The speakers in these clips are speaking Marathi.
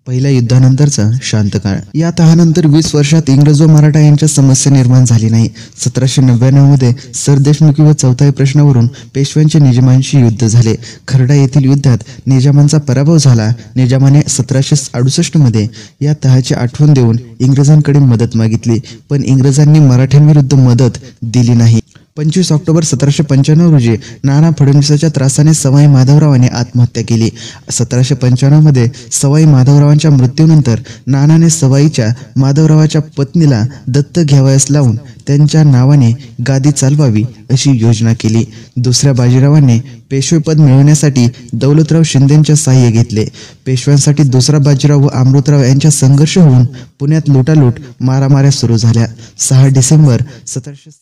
पहिल्या युद्धानंतरचा शांत काळ। या तहानंतर 20 वर्षात इंग्रज व मराठा यांच्या समस्या निर्माण झाली नाही। 1799 मध्ये सरदेशमुखी व चौथाई प्रश्नावरून पेशव्यांचे निजामांशी युद्ध झाले। खर्डा येथील युद्धात निजामांचा पराभव झाला। निजामाने 1768 मध्ये या तहाची आठवण देऊन इंग्रजांकडे मदत मागितली, पण इंग्रजांनी मराठ्यांविरुद्ध मदत दिली नाही। 25 ऑक्टोबर 1795 रोजी नाना फडणवीसाच्या त्रासाने सवाई माधवरावांनी आत्महत्या केली। 1795 मध्ये सवाई माधवरावांच्या मृत्यूनंतर नानाने सवाईच्या माधवरावाच्या पत्नीला दत्तक घ्यावयास लावून त्यांच्या नावाने गादी चालवावी अशी योजना केली। दुसऱ्या बाजीरावाने पेशवेपद मिळवण्यासाठी दौलतराव शिंदेंचे सहाय्य घेतले। पेशव्यांसाठी दुसरा बाजीराव व अमृतराव यांच्या संघर्ष होऊन पुण्यात लुटालूट मारामाऱ्या सुरू झाल्या। 6 डिसेंबर 1700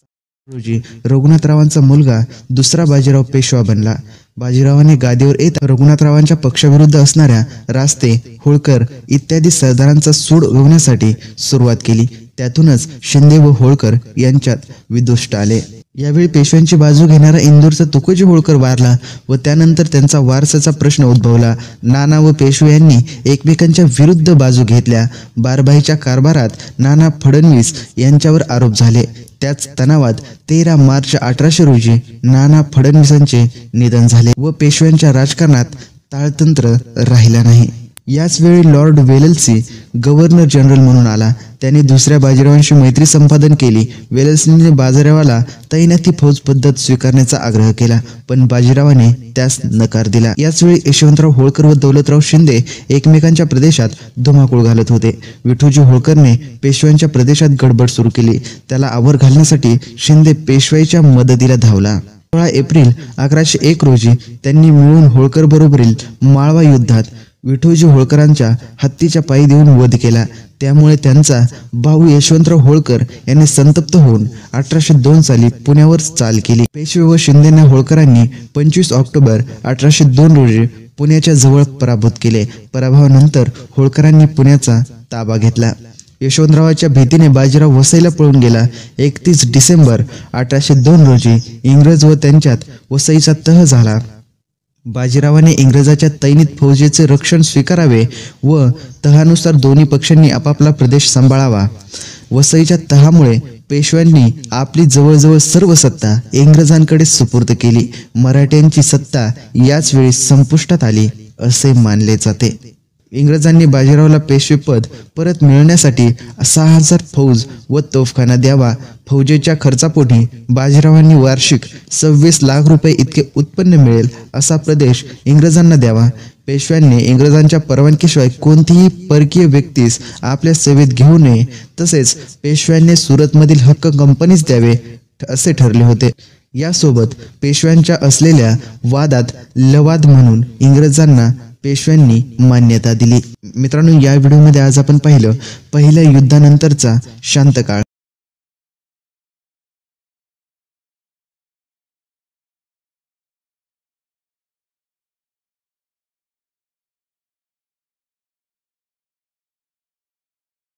रोजी रघुनाथरावांचा मुलगा दुसरा बाजीराव पेशवा बनला। बाजीरावाने गादीवर येत रघुनाथरावांच्या पक्षाविरुद्ध असणाऱ्या रास्ते, होळकर इत्यादी सरदारांचा सूड उगवण्यासाठी सुरुवात केली। त्यातूनच शिंदे व होळकर यांच्यात विदुष्ट आले। यावेळी पेशव्यांची बाजू घेणारा इंदूरचा तुकोजी होळकर वारला व त्यानंतर त्यांचा वारसाचा प्रश्न उद्भवला। नाना व पेशवे यांनी एकमेकांच्या विरुद्ध बाजू घेतल्या। बारभाईच्या कारभारात नाना फडणवीस यांच्यावर आरोप झाले। त्याच तणावात 13 मार्च 1800 रोजी नाना फडणवीसांचे निधन झाले व पेशव्यांच्या राजकारणात ताळतंत्र राहिला नाही। याच वेळी लॉर्ड वेलेस्ली गव्हर्नर जनरल म्हणून आला। त्याने दुसऱ्या बाजीरावांशी मैत्री संपादन केली। वेलेस्लीने बाजीरावाला तैनाती फौज पद्धत स्वीकारण्याचा आग्रह केला, पण बाजीरावाने त्यास नकार दिला। याच वेळी यशवंतराव होळकर व दौलतराव शिंदे एकमेकांच्या प्रदेशात धुमाकूळ घालत होते। विठोजी होळकरने पेशव्यांच्या प्रदेशात गडबड सुरू केली। त्याला आवर घालण्यासाठी शिंदे पेशवाईच्या मदतीला धावला। 16 एप्रिल 1101 रोजी त्यांनी मिळून होळकर बरोबरील माळवा युद्धात विठोजी होळकरांच्या हत्तीच्या पायी देऊन वध केला। त्यामुळे त्यांचा भाऊ यशवंतराव होळकर यांनी संतप्त होऊन 1802 साली पुण्यावर चाल केली। पेशवे व शिंदेंना होळकरांनी 25 ऑक्टोबर 1802 रोजी पुण्याच्या जवळ पराभूत केले। पराभवानंतर होळकरांनी पुण्याचा ताबा घेतला। यशवंतरावाच्या भीतीने बाजीराव वसईला पळून गेला। 31 डिसेंबर 1802 रोजी इंग्रज व त्यांच्यात वसईचा तह झाला। बाजीरावाने इंग्रजाच्या तैनीत फौजेचे रक्षण स्वीकारावे व तहानुसार दोन्ही पक्षांनी आपापला प्रदेश सांभाळावा। वसईच्या तहामुळे पेशव्यांनी आपली जवळजवळ सर्व सत्ता इंग्रजांकडे सुपूर्द केली। मराठ्यांची सत्ता याच वेळी संपुष्टात आली असे मानले जाते। इंग्रजांनी बाजीरावला पेशवेपद परत मिळवण्यासाठी 6000 फौज व तोफखाना द्यावा। फौजेच्या खर्चापोटी बाजीरावांनी वार्षिक 26 लाख रुपये इतके उत्पन्न मिळेल असा प्रदेश इंग्रजांना द्यावा। पेशव्यांनी इंग्रजांच्या परवानगीशिवाय कोणतीही परकीय व्यक्तीस आपल्या सेवेत घेऊ नये, तसेच पेशव्यांनी सुरतमधील हक्क कंपनीस द्यावे असे ठरले होते। यासोबत पेशव्यांच्या असलेल्या वादात लवाद म्हणून इंग्रजांना पेशव्यांनी मान्यता दिली। मित्रांनो, या व्हिडिओमध्ये आज आपण पाहिलं पहिल्या युद्धानंतरचा शांत काळ।